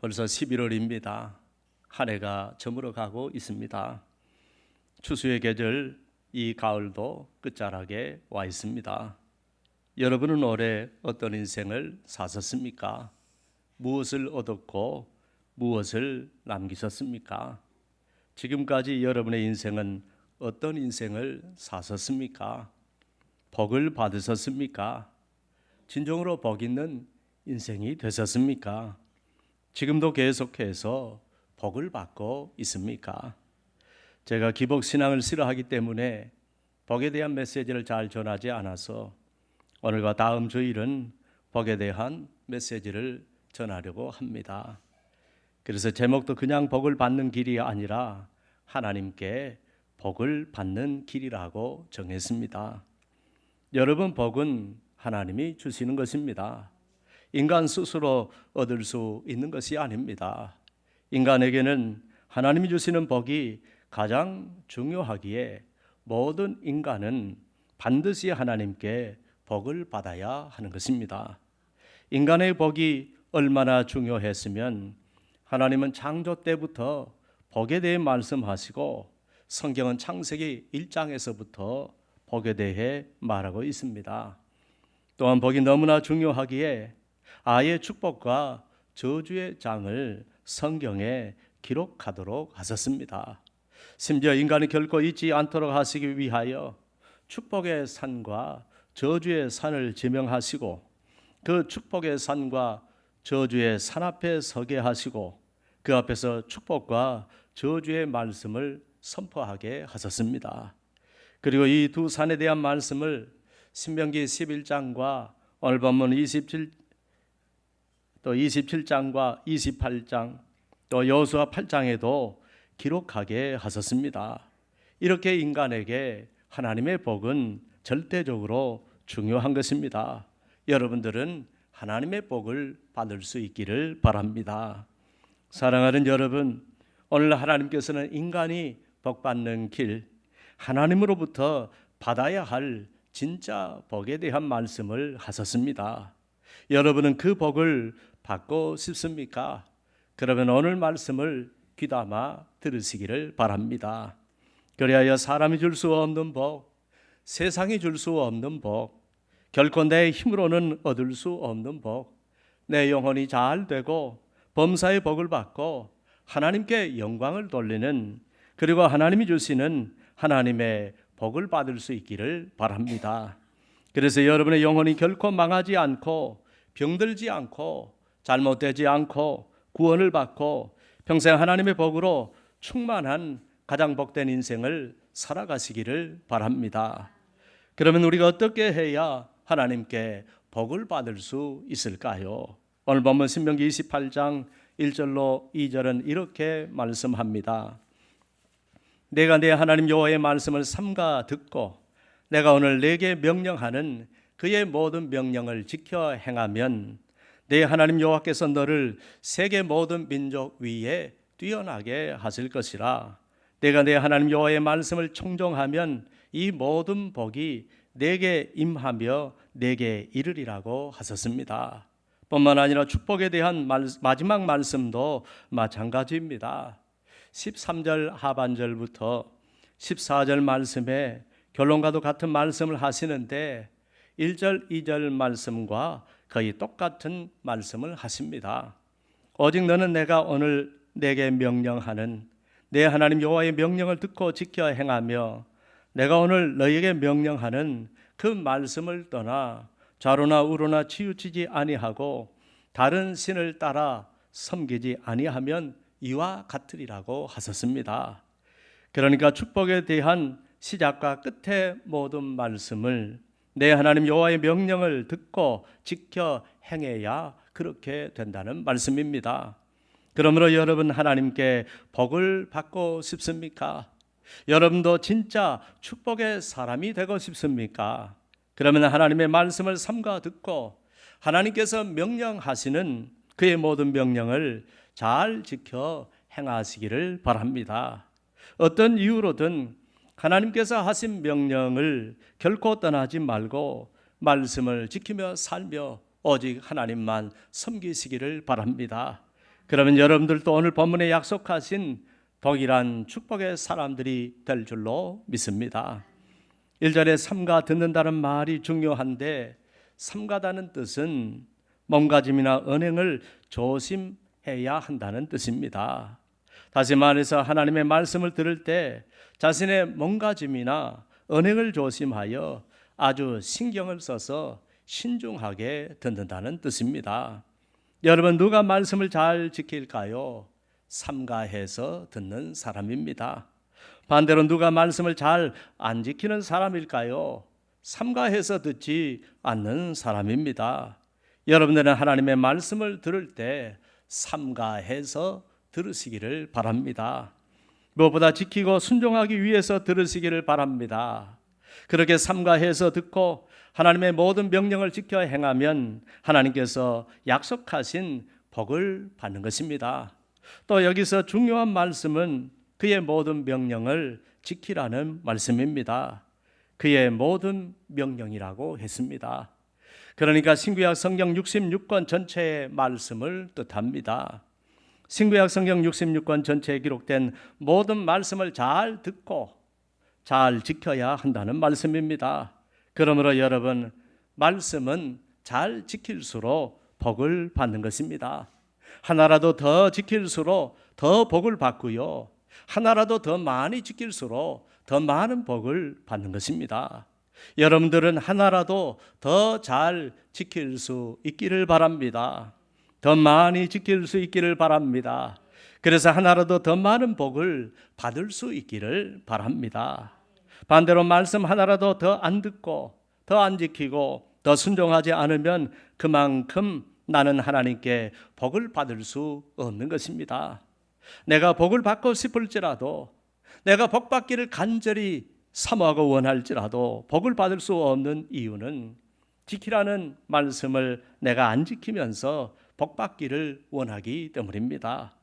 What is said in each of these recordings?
벌써 11월입니다. 한 해가 저물어 가고 있습니다. 추수의 계절, 이 가을도 끝자락에 와 있습니다. 여러분은 올해 어떤 인생을 사셨습니까? 무엇을 얻었고 무엇을 남기셨습니까? 지금까지 여러분의 인생은 어떤 인생을 사셨습니까? 복을 받으셨습니까? 진정으로 복 있는 인생이 되셨습니까? 지금도 계속해서 복을 받고 있습니까? 제가 기복신앙을 싫어하기 때문에 복에 대한 메시지를 잘 전하지 않아서 오늘과 다음 주일은 복에 대한 메시지를 전하려고 합니다. 그래서 제목도 그냥 복을 받는 길이 아니라 하나님께 복을 받는 길이라고 정했습니다. 여러분, 복은 하나님이 주시는 것입니다. 인간 스스로 얻을 수 있는 것이 아닙니다. 인간에게는 하나님이 주시는 복이 가장 중요하기에 모든 인간은 반드시 하나님께 복을 받아야 하는 것입니다. 인간의 복이 얼마나 중요했으면 하나님은 창조 때부터 복에 대해 말씀하시고 성경은 창세기 1장에서부터 복에 대해 말하고 있습니다. 또한 복이 너무나 중요하기에 아예 축복과 저주의 장을 성경에 기록하도록 하셨습니다. 심지어 인간이 결코 잊지 않도록 하시기 위하여 축복의 산과 저주의 산을 지명하시고 그 축복의 산과 저주의 산 앞에 서게 하시고 그 앞에서 축복과 저주의 말씀을 선포하게 하셨습니다. 그리고 이 두 산에 대한 말씀을 신명기 11장과 오늘 본문 27장과 28장 또 여호수아 8장에도 기록하게 하셨습니다. 이렇게 인간에게 하나님의 복은 절대적으로 중요한 것입니다. 여러분들은 하나님의 복을 받을 수 있기를 바랍니다. 사랑하는 여러분, 오늘 하나님께서는 인간이 복받는 길, 하나님으로부터 받아야 할 진짜 복에 대한 말씀을 하셨습니다. 여러분은 그 복을 받고 싶습니까? 그러면 오늘 말씀을 귀담아 들으시기를 바랍니다. 그리하여 사람이 줄 수 없는 복, 세상이 줄 수 없는 복, 결코 내 힘으로는 얻을 수 없는 복, 내 영혼이 잘 되고 범사의 복을 받고 하나님께 영광을 돌리는, 그리고 하나님이 주시는 하나님의 복을 받을 수 있기를 바랍니다. 그래서 여러분의 영혼이 결코 망하지 않고 병들지 않고 잘못되지 않고 구원을 받고 평생 하나님의 복으로 충만한 가장 복된 인생을 살아가시기를 바랍니다. 그러면 우리가 어떻게 해야 하나님께 복을 받을 수 있을까요? 오늘 본문 신명기 28장 1절로 2절은 이렇게 말씀합니다. 내가 내 하나님 여호와의 말씀을 삼가 듣고 내가 오늘 내게 명령하는 그의 모든 명령을 지켜 행하면 내 하나님 여호와께서 너를 세계 모든 민족 위에 뛰어나게 하실 것이라. 내가 내 하나님 여호와의 말씀을 청종하면 이 모든 복이 내게 임하며 내게 이르리라고 하셨습니다. 뿐만 아니라 축복에 대한 마지막 말씀도 마찬가지입니다. 13절 하반절부터 14절 말씀에 결론과도 같은 말씀을 하시는데 1절, 2절 말씀과 거의 똑같은 말씀을 하십니다. 오직 너는 내가 오늘 내게 명령하는 내 하나님 여호와의 명령을 듣고 지켜 행하며 내가 오늘 너에게 명령하는 그 말씀을 떠나 좌로나 우로나 치우치지 아니하고 다른 신을 따라 섬기지 아니하면 이와 같으리라고 하셨습니다. 그러니까 축복에 대한 시작과 끝의 모든 말씀을 내 하나님 여호와의 명령을 듣고 지켜 행해야 그렇게 된다는 말씀입니다. 그러므로 여러분, 하나님께 복을 받고 싶습니까? 여러분도 진짜 축복의 사람이 되고 싶습니까? 그러면 하나님의 말씀을 삼가 듣고 하나님께서 명령하시는 그의 모든 명령을 잘 지켜 행하시기를 바랍니다. 어떤 이유로든 하나님께서 하신 명령을 결코 떠나지 말고 말씀을 지키며 살며 오직 하나님만 섬기시기를 바랍니다. 그러면 여러분들도 오늘 본문에 약속하신 동일한 축복의 사람들이 될 줄로 믿습니다. 1절에 삼가 듣는다는 말이 중요한데, 삼가다는 뜻은 몸가짐이나 언행을 조심해야 한다는 뜻입니다. 다시 말해서 하나님의 말씀을 들을 때 자신의 몸가짐이나 언행을 조심하여 아주 신경을 써서 신중하게 듣는다는 뜻입니다. 여러분, 누가 말씀을 잘 지킬까요? 삼가해서 듣는 사람입니다. 반대로 누가 말씀을 잘 안 지키는 사람일까요? 삼가해서 듣지 않는 사람입니다. 여러분들은 하나님의 말씀을 들을 때 삼가해서 들으시기를 바랍니다. 무엇보다 지키고 순종하기 위해서 들으시기를 바랍니다. 그렇게 삼가해서 듣고 하나님의 모든 명령을 지켜 행하면 하나님께서 약속하신 복을 받는 것입니다. 또 여기서 중요한 말씀은 그의 모든 명령을 지키라는 말씀입니다. 그의 모든 명령이라고 했습니다. 그러니까 신구약 성경 66권 전체의 말씀을 뜻합니다. 신구약 성경 66권 전체에 기록된 모든 말씀을 잘 듣고 잘 지켜야 한다는 말씀입니다. 그러므로 여러분, 말씀은 잘 지킬수록 복을 받는 것입니다. 하나라도 더 지킬수록 더 복을 받고요, 하나라도 더 많이 지킬수록 더 많은 복을 받는 것입니다. 여러분들은 하나라도 더 잘 지킬 수 있기를 바랍니다. 더 많이 지킬 수 있기를 바랍니다. 그래서 하나라도 더 많은 복을 받을 수 있기를 바랍니다. 반대로 말씀 하나라도 더 안 듣고 더 안 지키고 더 순종하지 않으면 그만큼 나는 하나님께 복을 받을 수 없는 것입니다. 내가 복을 받고 싶을지라도, 내가 복 받기를 간절히 사모하고 원할지라도 복을 받을 수 없는 이유는 지키라는 말씀을 내가 안 지키면서 복 받기를 원하기 때문입니다.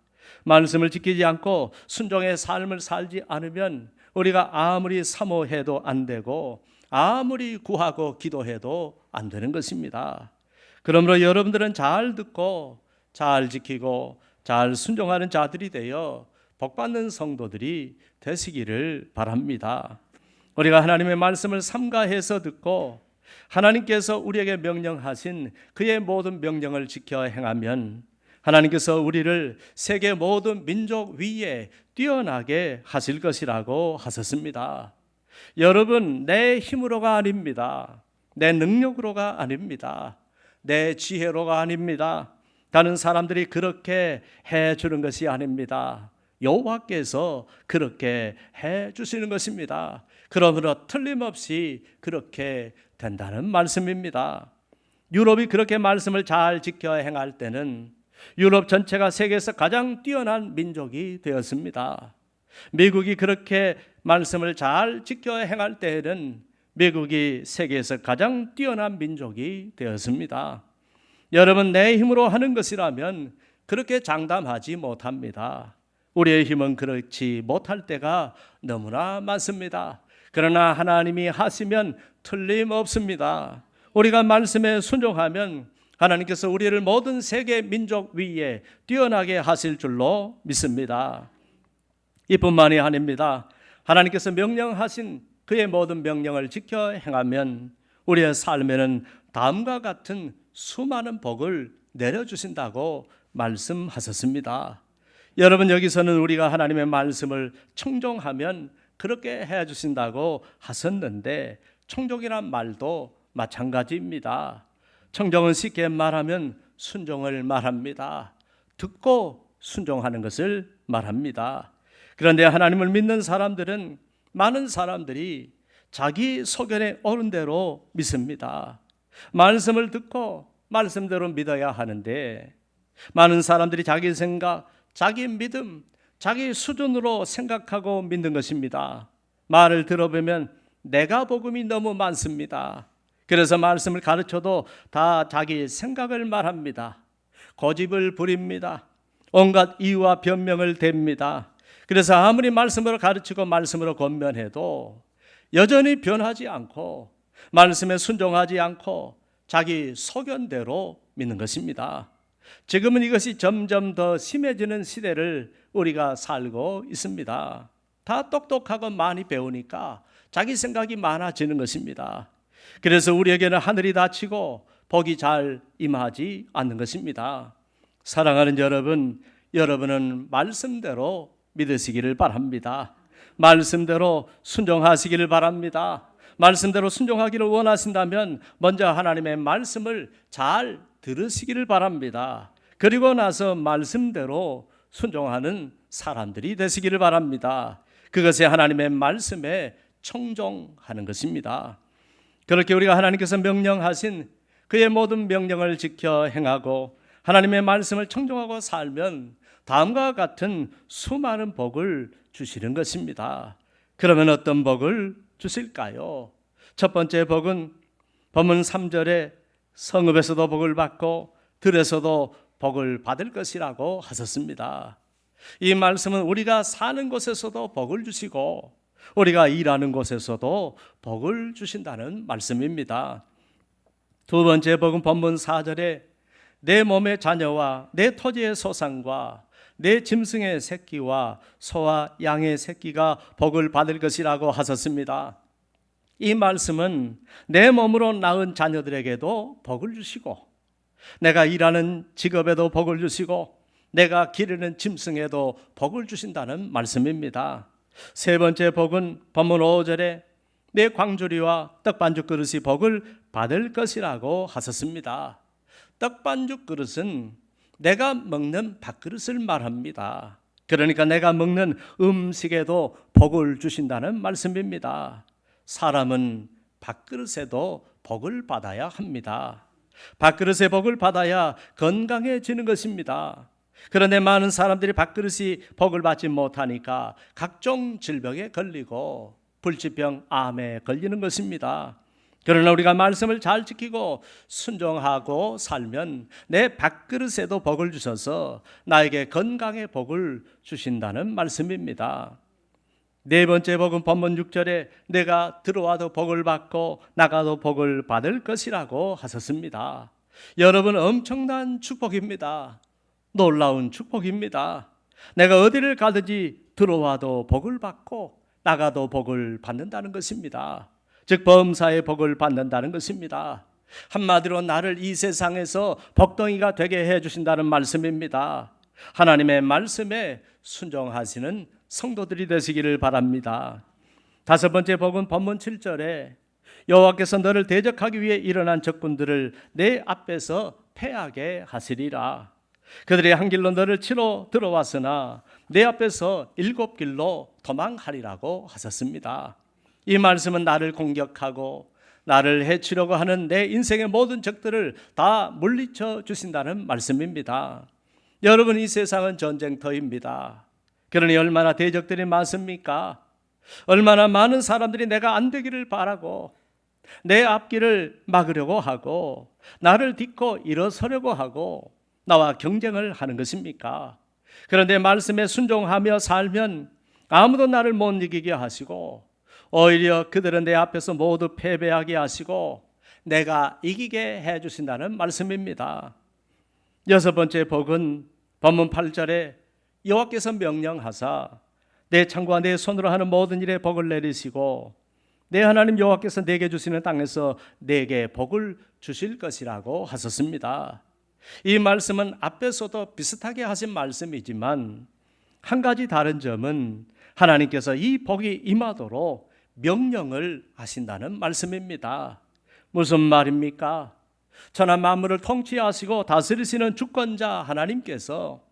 말씀을 지키지 않고 순종의 삶을 살지 않으면 우리가 아무리 사모해도 안 되고 아무리 구하고 기도해도 안 되는 것입니다. 그러므로 여러분들은 잘 듣고 잘 지키고 잘 순종하는 자들이 되어 복받는 성도들이 되시기를 바랍니다. 우리가 하나님의 말씀을 삼가해서 듣고 하나님께서 우리에게 명령하신 그의 모든 명령을 지켜 행하면 하나님께서 우리를 세계 모든 민족 위에 뛰어나게 하실 것이라고 하셨습니다. 여러분, 내 힘으로가 아닙니다. 내 능력으로가 아닙니다. 내 지혜로가 아닙니다. 다른 사람들이 그렇게 해주는 것이 아닙니다. 여호와께서 그렇게 해주시는 것입니다. 그러므로 틀림없이 그렇게 된다는 말씀입니다. 유럽이 그렇게 말씀을 잘 지켜 행할 때는 유럽 전체가 세계에서 가장 뛰어난 민족이 되었습니다. 미국이 그렇게 말씀을 잘 지켜 행할 때에는 미국이 세계에서 가장 뛰어난 민족이 되었습니다. 여러분, 내 힘으로 하는 것이라면 그렇게 장담하지 못합니다. 우리의 힘은 그렇지 못할 때가 너무나 많습니다. 그러나 하나님이 하시면 틀림없습니다. 우리가 말씀에 순종하면 하나님께서 우리를 모든 세계 민족 위에 뛰어나게 하실 줄로 믿습니다. 이뿐만이 아닙니다. 하나님께서 명령하신 그의 모든 명령을 지켜 행하면 우리의 삶에는 다음과 같은 수많은 복을 내려주신다고 말씀하셨습니다. 여러분, 여기서는 우리가 하나님의 말씀을 청종하면 그렇게 해주신다고 하셨는데, 청종이란 말도 마찬가지입니다. 청종은 쉽게 말하면 순종을 말합니다. 듣고 순종하는 것을 말합니다. 그런데 하나님을 믿는 사람들은, 많은 사람들이 자기 소견에 오른 대로 믿습니다. 말씀을 듣고 말씀대로 믿어야 하는데, 많은 사람들이 자기 생각, 자기 믿음, 자기 수준으로 생각하고 믿는 것입니다. 말을 들어보면 내가 복음이 너무 많습니다. 그래서 말씀을 가르쳐도 다 자기 생각을 말합니다. 고집을 부립니다. 온갖 이유와 변명을 댑니다. 그래서 아무리 말씀으로 가르치고 말씀으로 권면해도 여전히 변하지 않고 말씀에 순종하지 않고 자기 소견대로 믿는 것입니다. 지금은 이것이 점점 더 심해지는 시대를 우리가 살고 있습니다. 다 똑똑하고 많이 배우니까 자기 생각이 많아지는 것입니다. 그래서 우리에게는 하늘이 닫히고 복이 잘 임하지 않는 것입니다. 사랑하는 여러분, 여러분은 말씀대로 믿으시기를 바랍니다. 말씀대로 순종하시기를 바랍니다. 말씀대로 순종하기를 원하신다면 먼저 하나님의 말씀을 잘 들으시기를 바랍니다. 그리고 나서 말씀대로 순종하는 사람들이 되시기를 바랍니다. 그것이 하나님의 말씀에 청종하는 것입니다. 그렇게 우리가 하나님께서 명령하신 그의 모든 명령을 지켜 행하고 하나님의 말씀을 청종하고 살면 다음과 같은 수많은 복을 주시는 것입니다. 그러면 어떤 복을 주실까요? 첫 번째 복은 본문 3절에 성읍에서도 복을 받고 들에서도 복을 받을 것이라고 하셨습니다. 이 말씀은 우리가 사는 곳에서도 복을 주시고 우리가 일하는 곳에서도 복을 주신다는 말씀입니다. 두 번째 복은 본문 4절에 내 몸의 자녀와 내 토지의 소산과 내 짐승의 새끼와 소와 양의 새끼가 복을 받을 것이라고 하셨습니다. 이 말씀은 내 몸으로 낳은 자녀들에게도 복을 주시고 내가 일하는 직업에도 복을 주시고 내가 기르는 짐승에도 복을 주신다는 말씀입니다. 세 번째 복은 본문 5절에 내 광주리와 떡반죽 그릇이 복을 받을 것이라고 하셨습니다. 떡반죽 그릇은 내가 먹는 밥그릇을 말합니다. 그러니까 내가 먹는 음식에도 복을 주신다는 말씀입니다. 사람은 밥그릇에도 복을 받아야 합니다. 밥그릇에 복을 받아야 건강해지는 것입니다. 그런데 많은 사람들이 밥그릇이 복을 받지 못하니까 각종 질병에 걸리고 불치병, 암에 걸리는 것입니다. 그러나 우리가 말씀을 잘 지키고 순종하고 살면 내 밥그릇에도 복을 주셔서 나에게 건강의 복을 주신다는 말씀입니다. 네 번째 복은 본문 6절에 내가 들어와도 복을 받고 나가도 복을 받을 것이라고 하셨습니다. 여러분, 엄청난 축복입니다. 놀라운 축복입니다. 내가 어디를 가든지 들어와도 복을 받고 나가도 복을 받는다는 것입니다. 즉 범사의 복을 받는다는 것입니다. 한마디로 나를 이 세상에서 복덩이가 되게 해주신다는 말씀입니다. 하나님의 말씀에 순종하시는 성도들이 되시기를 바랍니다. 다섯 번째 복은 본문 7절에 여호와께서 너를 대적하기 위해 일어난 적군들을 내 앞에서 패하게 하시리라. 그들이 한 길로 너를 치러 들어왔으나 내 앞에서 일곱 길로 도망하리라고 하셨습니다. 이 말씀은 나를 공격하고 나를 해치려고 하는 내 인생의 모든 적들을 다 물리쳐 주신다는 말씀입니다. 여러분, 이 세상은 전쟁터입니다. 그러니 얼마나 대적들이 많습니까? 얼마나 많은 사람들이 내가 안 되기를 바라고 내 앞길을 막으려고 하고 나를 딛고 일어서려고 하고 나와 경쟁을 하는 것입니까? 그런데 말씀에 순종하며 살면 아무도 나를 못 이기게 하시고 오히려 그들은 내 앞에서 모두 패배하게 하시고 내가 이기게 해주신다는 말씀입니다. 여섯 번째 복은 본문 8절에 여호와께서 명령하사 내 창과 내 손으로 하는 모든 일에 복을 내리시고 내 하나님 여호와께서 내게 주시는 땅에서 내게 복을 주실 것이라고 하셨습니다. 이 말씀은 앞에서도 비슷하게 하신 말씀이지만 한 가지 다른 점은 하나님께서 이 복이 임하도록 명령을 하신다는 말씀입니다. 무슨 말입니까? 천하 만물을 통치하시고 다스리시는 주권자 하나님께서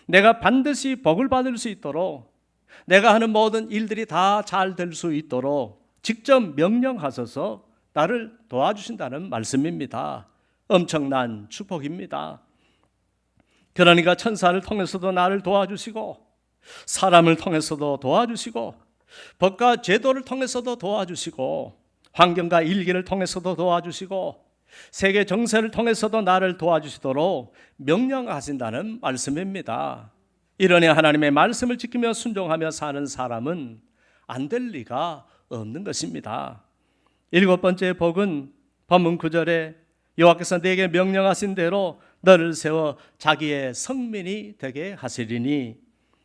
내가 반드시 복을 받을 수 있도록 내가 하는 모든 일들이 다 잘 될 수 있도록 직접 명령하셔서 나를 도와주신다는 말씀입니다. 엄청난 축복입니다. 그러니까 천사를 통해서도 나를 도와주시고 사람을 통해서도 도와주시고 법과 제도를 통해서도 도와주시고 환경과 일기를 통해서도 도와주시고 세계 정세를 통해서도 나를 도와주시도록 명령하신다는 말씀입니다. 이러니 하나님의 말씀을 지키며 순종하며 사는 사람은 안 될 리가 없는 것입니다. 일곱 번째 복은 본문 9절에 여호와께서 내게 명령하신 대로 너를 세워 자기의 성민이 되게 하시리니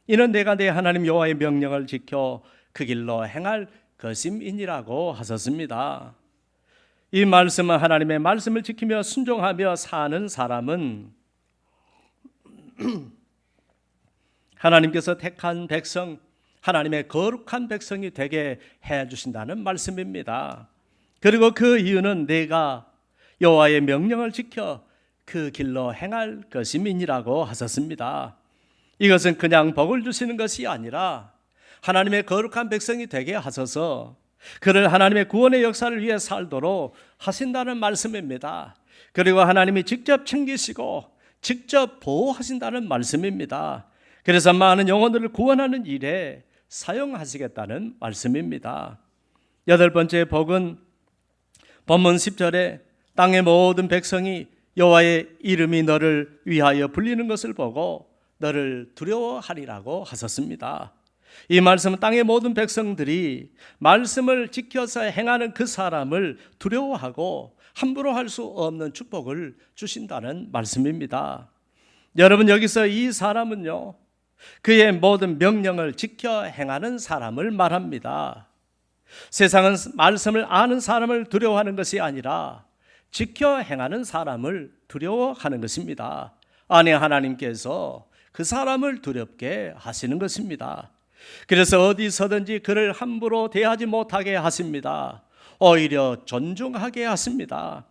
이는 내가 내 하나님 여호와의 명령을 지켜 그 길로 행할 것임이니라고 하셨습니다. 이 말씀은 하나님의 말씀을 지키며 순종하며 사는 사람은 하나님께서 택한 백성, 하나님의 거룩한 백성이 되게 해주신다는 말씀입니다. 그리고 그 이유는 내가 여호와의 명령을 지켜 그 길로 행할 것임이니라고 하셨습니다. 이것은 그냥 복을 주시는 것이 아니라 하나님의 거룩한 백성이 되게 하셔서 그를 하나님의 구원의 역사를 위해 살도록 하신다는 말씀입니다. 그리고 하나님이 직접 챙기시고 직접 보호하신다는 말씀입니다. 그래서 많은 영혼들을 구원하는 일에 사용하시겠다는 말씀입니다. 여덟 번째 복은 본문 10절에 땅의 모든 백성이 여호와의 이름이 너를 위하여 불리는 것을 보고 너를 두려워하리라고 하셨습니다. 이 말씀은 땅의 모든 백성들이 말씀을 지켜서 행하는 그 사람을 두려워하고 함부로 할 수 없는 축복을 주신다는 말씀입니다. 여러분, 여기서 이 사람은요, 그의 모든 명령을 지켜 행하는 사람을 말합니다. 세상은 말씀을 아는 사람을 두려워하는 것이 아니라 지켜 행하는 사람을 두려워하는 것입니다. 아니, 하나님께서 그 사람을 두렵게 하시는 것입니다. 그래서 어디서든지 그를 함부로 대하지 못하게 하십니다. 오히려 존중하게 하십니다.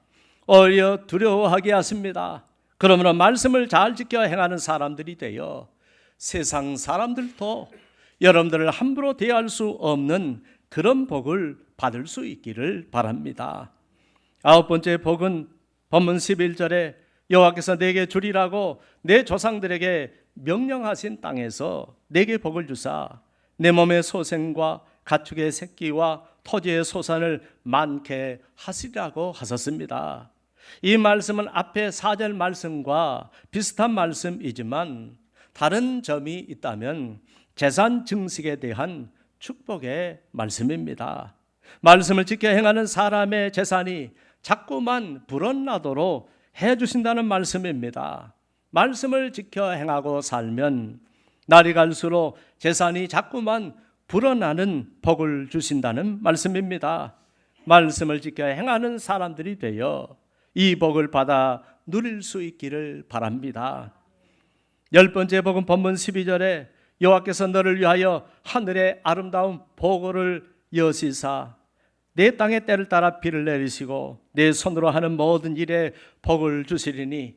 오히려 두려워하게 하십니다. 그러므로 말씀을 잘 지켜 행하는 사람들이 되어 세상 사람들도 여러분들을 함부로 대할 수 없는 그런 복을 받을 수 있기를 바랍니다. 아홉 번째 복은 본문 11절에 여호와께서 내게 주리라고 내 조상들에게 명령하신 땅에서 내게 복을 주사 내 몸의 소생과 가축의 새끼와 토지의 소산을 많게 하시리라고 하셨습니다. 이 말씀은 앞에 4절 말씀과 비슷한 말씀이지만 다른 점이 있다면 재산 증식에 대한 축복의 말씀입니다. 말씀을 지켜 행하는 사람의 재산이 자꾸만 불어나도록 해주신다는 말씀입니다. 말씀을 지켜 행하고 살면 날이 갈수록 재산이 자꾸만 불어나는 복을 주신다는 말씀입니다. 말씀을 지켜 행하는 사람들이 되어 이 복을 받아 누릴 수 있기를 바랍니다. 열 번째 복은 본문 12절에 여호와께서 너를 위하여 하늘의 아름다운 보고를 여시사 내 땅의 때를 따라 비를 내리시고 내 손으로 하는 모든 일에 복을 주시리니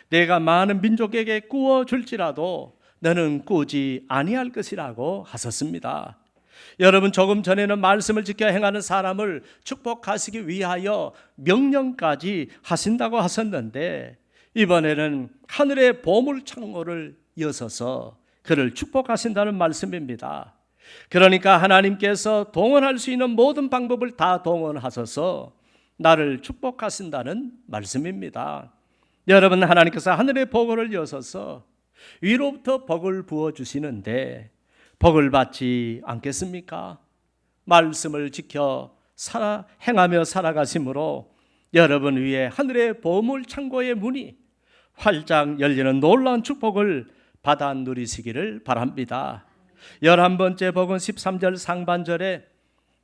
내가 많은 민족에게 꾸어 줄지라도 너는 꾸지 아니할 것이라고 하셨습니다. 여러분, 조금 전에는 말씀을 지켜 행하는 사람을 축복하시기 위하여 명령까지 하신다고 하셨는데 이번에는 하늘의 보물 창고를 여서서 그를 축복하신다는 말씀입니다. 그러니까 하나님께서 동원할 수 있는 모든 방법을 다 동원하셔서 나를 축복하신다는 말씀입니다. 여러분, 하나님께서 하늘의 보고를 여서서 위로부터 복을 부어주시는데 복을 받지 않겠습니까? 말씀을 지켜 행하며 살아가심으로 여러분 위에 하늘의 보물 창고의 문이 활짝 열리는 놀라운 축복을 받아 누리시기를 바랍니다. 11번째 복은 13절 상반절에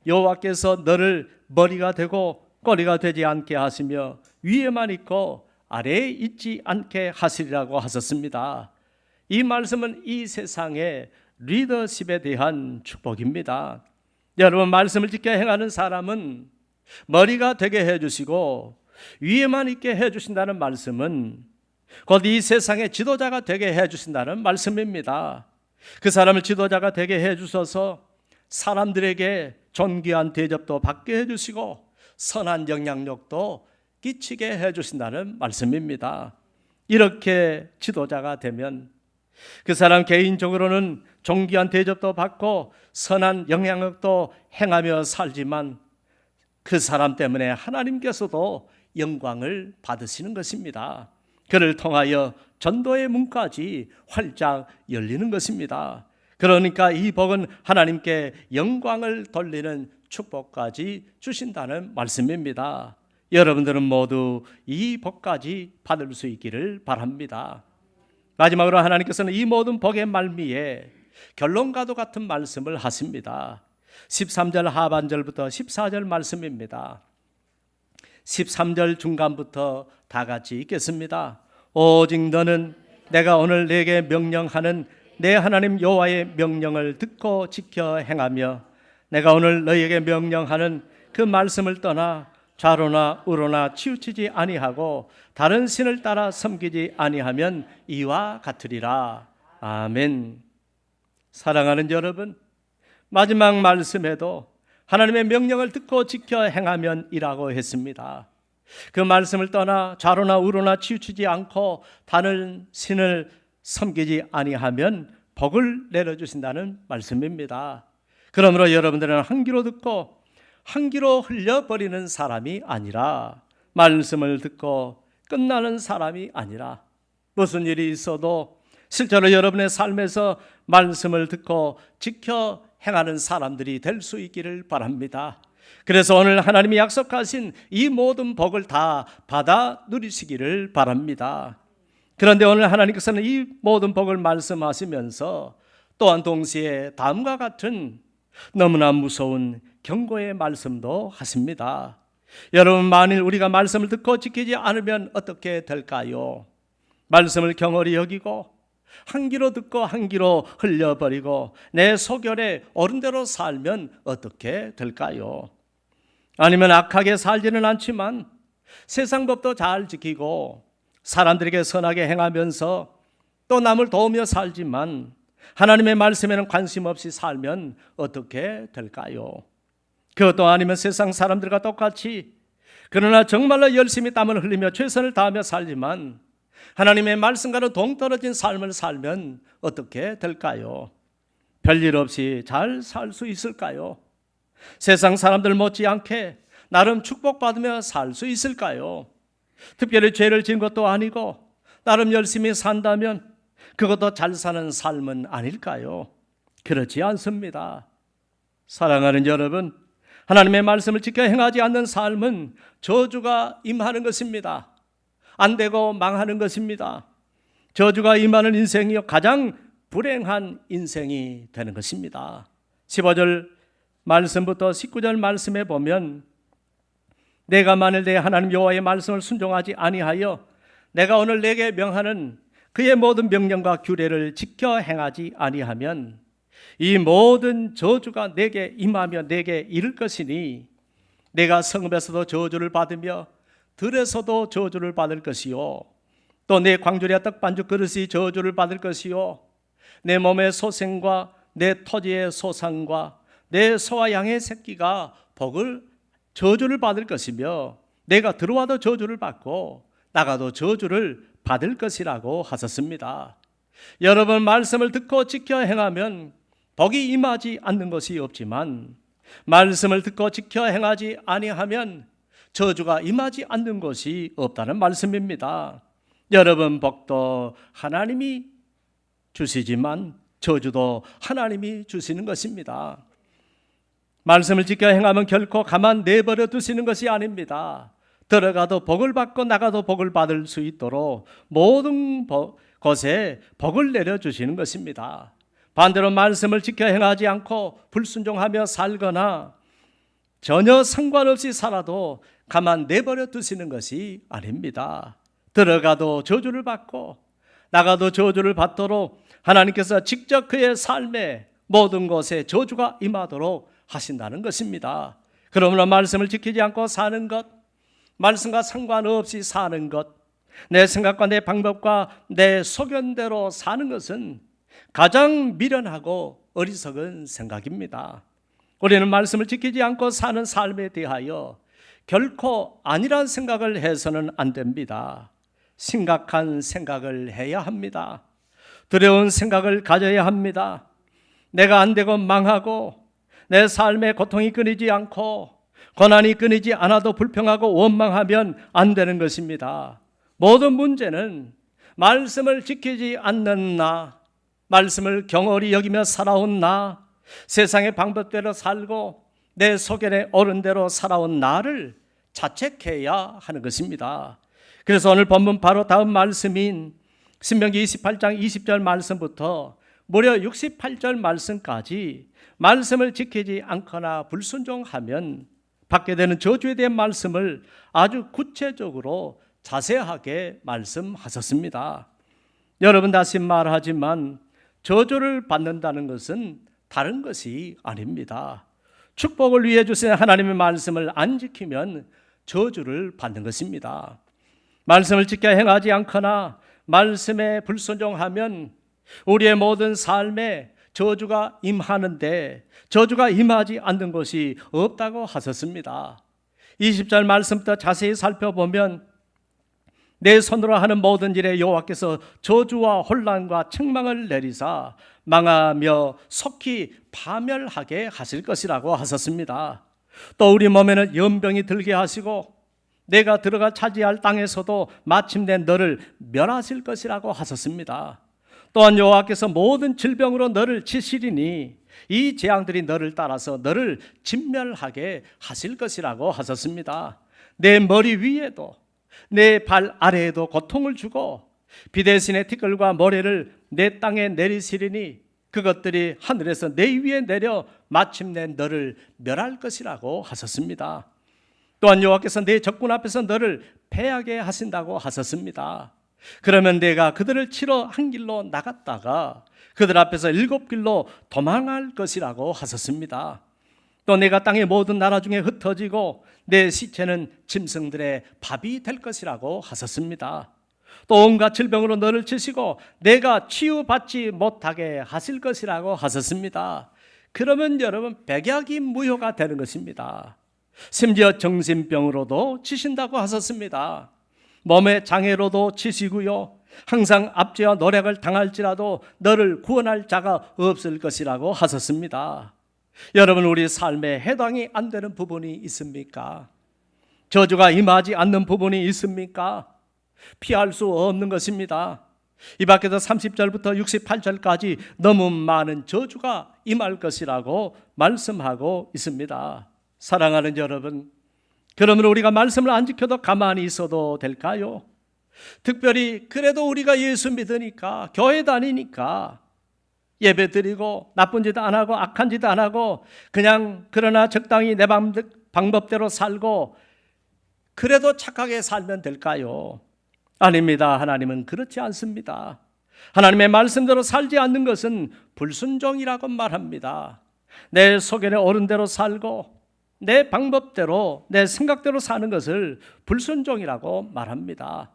여호와께서 너를 머리가 되고 꼬리가 되지 않게 하시며 위에만 있고 아래에 있지 않게 하시리라고 하셨습니다. 이 말씀은 이 세상의 리더십에 대한 축복입니다. 여러분, 말씀을 지켜 행하는 사람은 머리가 되게 해주시고 위에만 있게 해주신다는 말씀은 곧 이 세상의 지도자가 되게 해주신다는 말씀입니다. 그 사람을 지도자가 되게 해주셔서 사람들에게 존귀한 대접도 받게 해주시고 선한 영향력도 끼치게 해주신다는 말씀입니다. 이렇게 지도자가 되면 그 사람 개인적으로는 존귀한 대접도 받고 선한 영향력도 행하며 살지만 그 사람 때문에 하나님께서도 영광을 받으시는 것입니다. 그를 통하여 전도의 문까지 활짝 열리는 것입니다. 그러니까 이 복은 하나님께 영광을 돌리는 축복까지 주신다는 말씀입니다. 여러분들은 모두 이 복까지 받을 수 있기를 바랍니다. 마지막으로 하나님께서는 이 모든 복의 말미에 결론과도 같은 말씀을 하십니다. 13절 하반절부터 14절 말씀입니다. 13절 중간부터 다 같이 읽겠습니다. 오직 너는 내가 오늘 내게 명령하는 내 하나님 여호와의 명령을 듣고 지켜 행하며 내가 오늘 너희에게 명령하는 그 말씀을 떠나 좌로나 우로나 치우치지 아니하고 다른 신을 따라 섬기지 아니하면 이와 같으리라. 아멘. 사랑하는 여러분, 마지막 말씀에도 하나님의 명령을 듣고 지켜 행하면 이라고 했습니다. 그 말씀을 떠나 좌로나 우로나 치우치지 않고 다른 신을 섬기지 아니하면 복을 내려주신다는 말씀입니다. 그러므로 여러분들은 한 귀로 듣고 한 귀로 흘려버리는 사람이 아니라, 말씀을 듣고 끝나는 사람이 아니라, 무슨 일이 있어도 실제로 여러분의 삶에서 말씀을 듣고 지켜 행하는 사람들이 될 수 있기를 바랍니다. 그래서 오늘 하나님이 약속하신 이 모든 복을 다 받아 누리시기를 바랍니다. 그런데 오늘 하나님께서는 이 모든 복을 말씀하시면서 또한 동시에 다음과 같은 너무나 무서운 경고의 말씀도 하십니다. 여러분, 만일 우리가 말씀을 듣고 지키지 않으면 어떻게 될까요? 말씀을 경홀히 여기고 한 귀로 듣고 한 귀로 흘려버리고 내 소견에 옳은 대로 살면 어떻게 될까요? 아니면 악하게 살지는 않지만 세상 법도 잘 지키고 사람들에게 선하게 행하면서 또 남을 도우며 살지만 하나님의 말씀에는 관심 없이 살면 어떻게 될까요? 그것도 아니면 세상 사람들과 똑같이 그러나 정말로 열심히 땀을 흘리며 최선을 다하며 살지만 하나님의 말씀과는 동떨어진 삶을 살면 어떻게 될까요? 별일 없이 잘 살 수 있을까요? 세상 사람들 못지않게 나름 축복받으며 살 수 있을까요? 특별히 죄를 지은 것도 아니고 나름 열심히 산다면 그것도 잘 사는 삶은 아닐까요? 그렇지 않습니다. 사랑하는 여러분, 하나님의 말씀을 지켜 행하지 않는 삶은 저주가 임하는 것입니다. 안 되고 망하는 것입니다. 저주가 임하는 인생이요, 가장 불행한 인생이 되는 것입니다. 15절 말씀부터 19절 말씀에 보면 내가 만일 내 하나님 여호와의 말씀을 순종하지 아니하여 내가 오늘 내게 명하는 그의 모든 명령과 규례를 지켜 행하지 아니하면 이 모든 저주가 내게 임하며 내게 이를 것이니 내가 성읍에서도 저주를 받으며 들에서도 저주를 받을 것이요 또 내 광주리와 떡반죽 그릇이 저주를 받을 것이요 내 몸의 소생과 내 토지의 소상과 내 소와 양의 새끼가 저주를 받을 것이며 내가 들어와도 저주를 받고 나가도 저주를 받을 것이라고 하셨습니다. 여러분, 말씀을 듣고 지켜 행하면 복이 임하지 않는 것이 없지만 말씀을 듣고 지켜 행하지 아니하면 저주가 임하지 않는 것이 없다는 말씀입니다. 여러분, 복도 하나님이 주시지만 저주도 하나님이 주시는 것입니다. 말씀을 지켜 행하면 결코 가만 내버려 두시는 것이 아닙니다. 들어가도 복을 받고 나가도 복을 받을 수 있도록 모든 것에 복을 내려주시는 것입니다. 반대로 말씀을 지켜 행하지 않고 불순종하며 살거나 전혀 상관없이 살아도 가만 내버려 두시는 것이 아닙니다. 들어가도 저주를 받고 나가도 저주를 받도록 하나님께서 직접 그의 삶의 모든 것에 저주가 임하도록 하신다는 것입니다. 그러므로 말씀을 지키지 않고 사는 것, 말씀과 상관없이 사는 것, 내 생각과 내 방법과 내 소견대로 사는 것은 가장 미련하고 어리석은 생각입니다. 우리는 말씀을 지키지 않고 사는 삶에 대하여 결코 아니란 생각을 해서는 안 됩니다. 심각한 생각을 해야 합니다. 두려운 생각을 가져야 합니다. 내가 안 되고 망하고 내 삶에 고통이 끊이지 않고 고난이 끊이지 않아도 불평하고 원망하면 안 되는 것입니다. 모든 문제는 말씀을 지키지 않는 나, 말씀을 경홀히 여기며 살아온 나, 세상의 방법대로 살고 내 소견에 옳은 대로 살아온 나를 자책해야 하는 것입니다. 그래서 오늘 본문 바로 다음 말씀인 신명기 28장 20절 말씀부터 무려 68절 말씀까지 말씀을 지키지 않거나 불순종하면 받게 되는 저주에 대한 말씀을 아주 구체적으로 자세하게 말씀하셨습니다. 여러분, 다시 말하지만 저주를 받는다는 것은 다른 것이 아닙니다. 축복을 위해 주신 하나님의 말씀을 안 지키면 저주를 받는 것입니다. 말씀을 지켜 행하지 않거나 말씀에 불순종하면 우리의 모든 삶에 저주가 임하는데 저주가 임하지 않는 것이 없다고 하셨습니다. 20절 말씀부터 자세히 살펴보면 내 손으로 하는 모든 일에 여호와께서 저주와 혼란과 책망을 내리사 망하며 속히 파멸하게 하실 것이라고 하셨습니다. 또 우리 몸에는 연병이 들게 하시고 내가 들어가 차지할 땅에서도 마침내 너를 멸하실 것이라고 하셨습니다. 또한 여호와께서 모든 질병으로 너를 치시리니 이 재앙들이 너를 따라서 너를 진멸하게 하실 것이라고 하셨습니다. 내 머리 위에도 내 발 아래에도 고통을 주고 비 대신에 티끌과 모래를 내 땅에 내리시리니 그것들이 하늘에서 내 위에 내려 마침내 너를 멸할 것이라고 하셨습니다. 또한 여호와께서 내 적군 앞에서 너를 패하게 하신다고 하셨습니다. 그러면 내가 그들을 치러 한 길로 나갔다가 그들 앞에서 7길로 도망할 것이라고 하셨습니다. 또 내가 땅의 모든 나라 중에 흩어지고 내 시체는 짐승들의 밥이 될 것이라고 하셨습니다. 또 온갖 질병으로 너를 치시고 내가 치유받지 못하게 하실 것이라고 하셨습니다. 그러면 여러분, 백약이 무효가 되는 것입니다. 심지어 정신병으로도 치신다고 하셨습니다. 몸의 장애로도 치시고요, 항상 압제와 노력을 당할지라도 너를 구원할 자가 없을 것이라고 하셨습니다. 여러분, 우리 삶에 해당이 안 되는 부분이 있습니까? 저주가 임하지 않는 부분이 있습니까? 피할 수 없는 것입니다. 이 밖에도 30절부터 68절까지 너무 많은 저주가 임할 것이라고 말씀하고 있습니다. 사랑하는 여러분, 그러므로 우리가 말씀을 안 지켜도 가만히 있어도 될까요? 특별히 그래도 우리가 예수 믿으니까, 교회 다니니까 예배 드리고 나쁜 짓 안 하고 악한 짓 안 하고 그냥 그러나 적당히 내 방법대로 살고 그래도 착하게 살면 될까요? 아닙니다. 하나님은 그렇지 않습니다. 하나님의 말씀대로 살지 않는 것은 불순종이라고 말합니다. 내 소견에 옳은 대로 살고 내 방법대로 내 생각대로 사는 것을 불순종이라고 말합니다.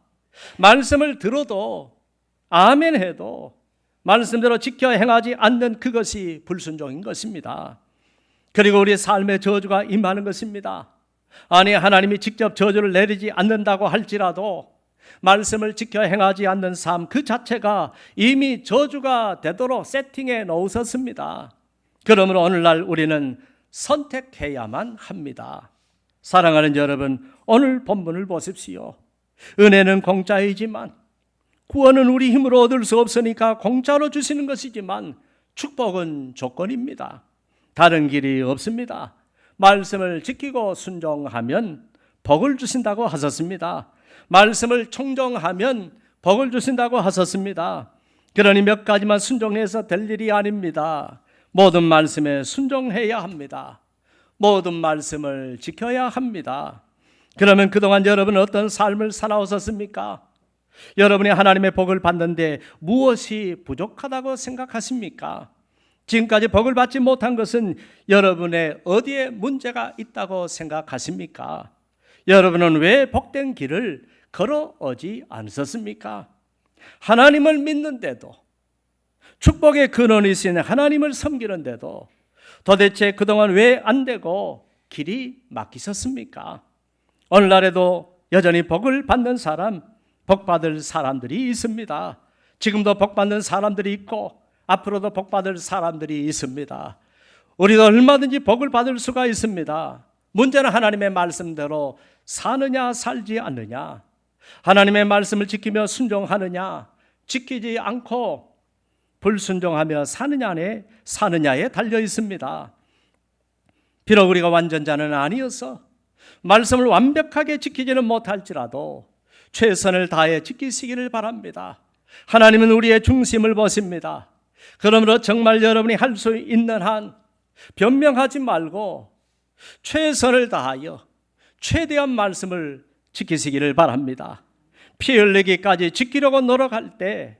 말씀을 들어도 아멘 해도 말씀대로 지켜 행하지 않는 그것이 불순종인 것입니다. 그리고 우리 삶에 저주가 임하는 것입니다. 아니, 하나님이 직접 저주를 내리지 않는다고 할지라도 말씀을 지켜 행하지 않는 삶 그 자체가 이미 저주가 되도록 세팅해 놓으셨습니다. 그러므로 오늘날 우리는 선택해야만 합니다. 사랑하는 여러분, 오늘 본문을 보십시오. 은혜는 공짜이지만 구원은 우리 힘으로 얻을 수 없으니까 공짜로 주시는 것이지만 축복은 조건입니다. 다른 길이 없습니다. 말씀을 지키고 순종하면 복을 주신다고 하셨습니다. 말씀을 청종하면 복을 주신다고 하셨습니다. 그러니 몇 가지만 순종해서 될 일이 아닙니다. 모든 말씀에 순종해야 합니다. 모든 말씀을 지켜야 합니다. 그러면 그동안 여러분은 어떤 삶을 살아오셨습니까? 여러분이 하나님의 복을 받는데 무엇이 부족하다고 생각하십니까? 지금까지 복을 받지 못한 것은 여러분의 어디에 문제가 있다고 생각하십니까? 여러분은 왜 복된 길을 걸어오지 않으셨습니까? 하나님을 믿는데도, 축복의 근원이신 하나님을 섬기는데도 도대체 그동안 왜 안 되고 길이 막히셨습니까? 오늘날에도 여전히 복을 받는 사람, 복받을 사람들이 있습니다. 지금도 복받는 사람들이 있고 앞으로도 복받을 사람들이 있습니다. 우리도 얼마든지 복을 받을 수가 있습니다. 문제는 하나님의 말씀대로 사느냐 살지 않느냐, 하나님의 말씀을 지키며 순종하느냐, 지키지 않고 불순종하며 사느냐에 달려 있습니다. 비록 우리가 완전자는 아니어서 말씀을 완벽하게 지키지는 못할지라도 최선을 다해 지키시기를 바랍니다. 하나님은 우리의 중심을 보십니다. 그러므로 정말 여러분이 할 수 있는 한 변명하지 말고 최선을 다하여 최대한 말씀을 지키시기를 바랍니다. 피 흘리기까지 지키려고 노력할 때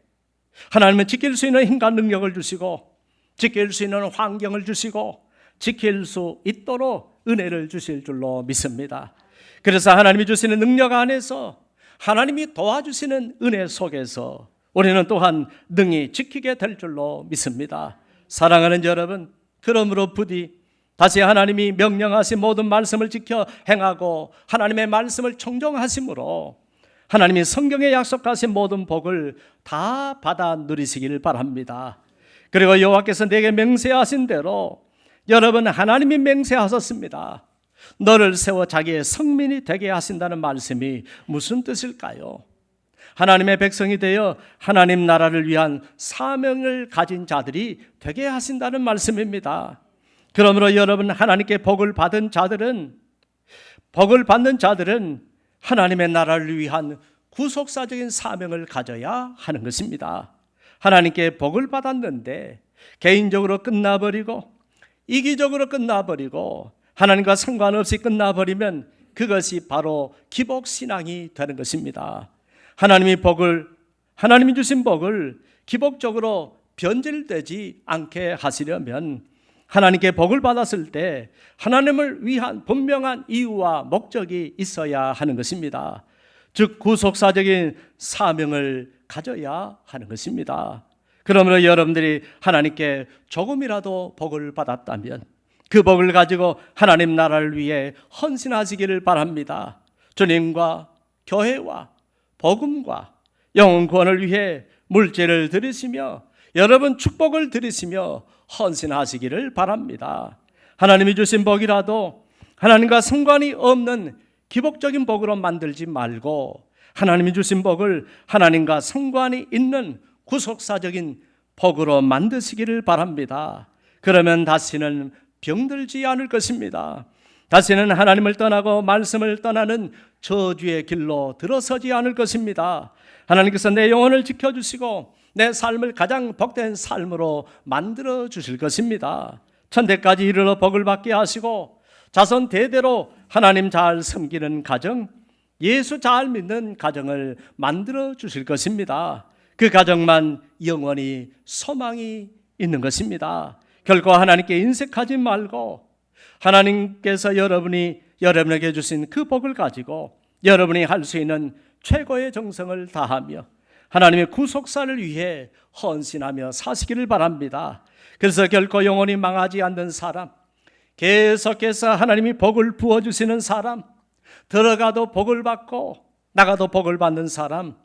하나님은 지킬 수 있는 힘과 능력을 주시고 지킬 수 있는 환경을 주시고 지킬 수 있도록 은혜를 주실 줄로 믿습니다. 그래서 하나님이 주시는 능력 안에서 하나님이 도와주시는 은혜 속에서 우리는 또한 능히 지키게 될 줄로 믿습니다. 사랑하는 여러분, 그러므로 부디 다시 하나님이 명령하신 모든 말씀을 지켜 행하고 하나님의 말씀을 청종하심으로 하나님이 성경에 약속하신 모든 복을 다 받아 누리시길 바랍니다. 그리고 여호와께서 내게 맹세하신 대로 여러분, 하나님이 맹세하셨습니다. 너를 세워 자기의 성민이 되게 하신다는 말씀이 무슨 뜻일까요? 하나님의 백성이 되어 하나님 나라를 위한 사명을 가진 자들이 되게 하신다는 말씀입니다. 그러므로 여러분, 하나님께 복을 받는 자들은 하나님의 나라를 위한 구속사적인 사명을 가져야 하는 것입니다. 하나님께 복을 받았는데 개인적으로 끝나버리고 이기적으로 끝나버리고 하나님과 상관없이 끝나버리면 그것이 바로 기복신앙이 되는 것입니다. 하나님이 주신 복을 기복적으로 변질되지 않게 하시려면 하나님께 복을 받았을 때 하나님을 위한 분명한 이유와 목적이 있어야 하는 것입니다. 즉 구속사적인 사명을 가져야 하는 것입니다. 그러므로 여러분들이 하나님께 조금이라도 복을 받았다면 그 복을 가지고 하나님 나라를 위해 헌신하시기를 바랍니다. 주님과 교회와 복음과 영혼 구원을 위해 물질을 드리시며 여러분 축복을 드리시며 헌신하시기를 바랍니다. 하나님이 주신 복이라도 하나님과 상관이 없는 기복적인 복으로 만들지 말고 하나님이 주신 복을 하나님과 상관이 있는 구속사적인 복으로 만드시기를 바랍니다. 그러면 다시는 병들지 않을 것입니다. 다시는 하나님을 떠나고 말씀을 떠나는 저주의 길로 들어서지 않을 것입니다. 하나님께서 내 영혼을 지켜주시고 내 삶을 가장 복된 삶으로 만들어 주실 것입니다. 천대까지 이르러 복을 받게 하시고 자손 대대로 하나님 잘 섬기는 가정, 예수 잘 믿는 가정을 만들어 주실 것입니다. 그 가정만 영원히 소망이 있는 것입니다. 결코 하나님께 인색하지 말고 하나님께서 여러분에게 주신 그 복을 가지고 여러분이 할 수 있는 최고의 정성을 다하며 하나님의 구속사를 위해 헌신하며 사시기를 바랍니다. 그래서 결코 영원히 망하지 않는 사람, 계속해서 하나님이 복을 부어주시는 사람, 들어가도 복을 받고 나가도 복을 받는 사람,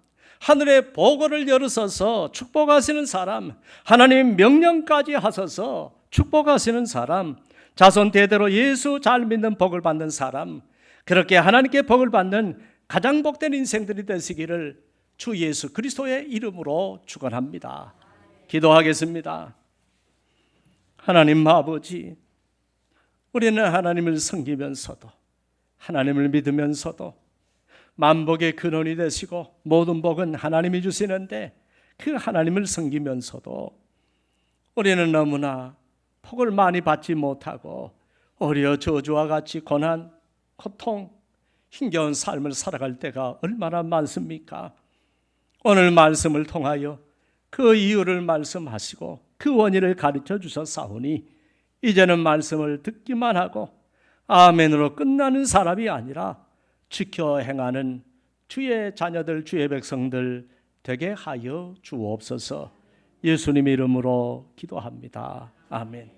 하늘의 보고를 열으셔서 축복하시는 사람, 하나님 명령까지 하셔서 축복하시는 사람, 자손 대대로 예수 잘 믿는 복을 받는 사람, 그렇게 하나님께 복을 받는 가장 복된 인생들이 되시기를 주 예수 그리스도의 이름으로 축원합니다. 기도하겠습니다. 하나님 아버지, 우리는 하나님을 섬기면서도 하나님을 믿으면서도 만복의 근원이 되시고 모든 복은 하나님이 주시는데 그 하나님을 섬기면서도 우리는 너무나 복을 많이 받지 못하고 어려 저주와 같이 고난, 고통, 힘겨운 삶을 살아갈 때가 얼마나 많습니까? 오늘 말씀을 통하여 그 이유를 말씀하시고 그 원인을 가르쳐 주셨사오니 이제는 말씀을 듣기만 하고 아멘으로 끝나는 사람이 아니라 지켜 행하는 주의 자녀들, 주의 백성들 되게 하여 주옵소서. 예수님 이름으로 기도합니다. 아멘.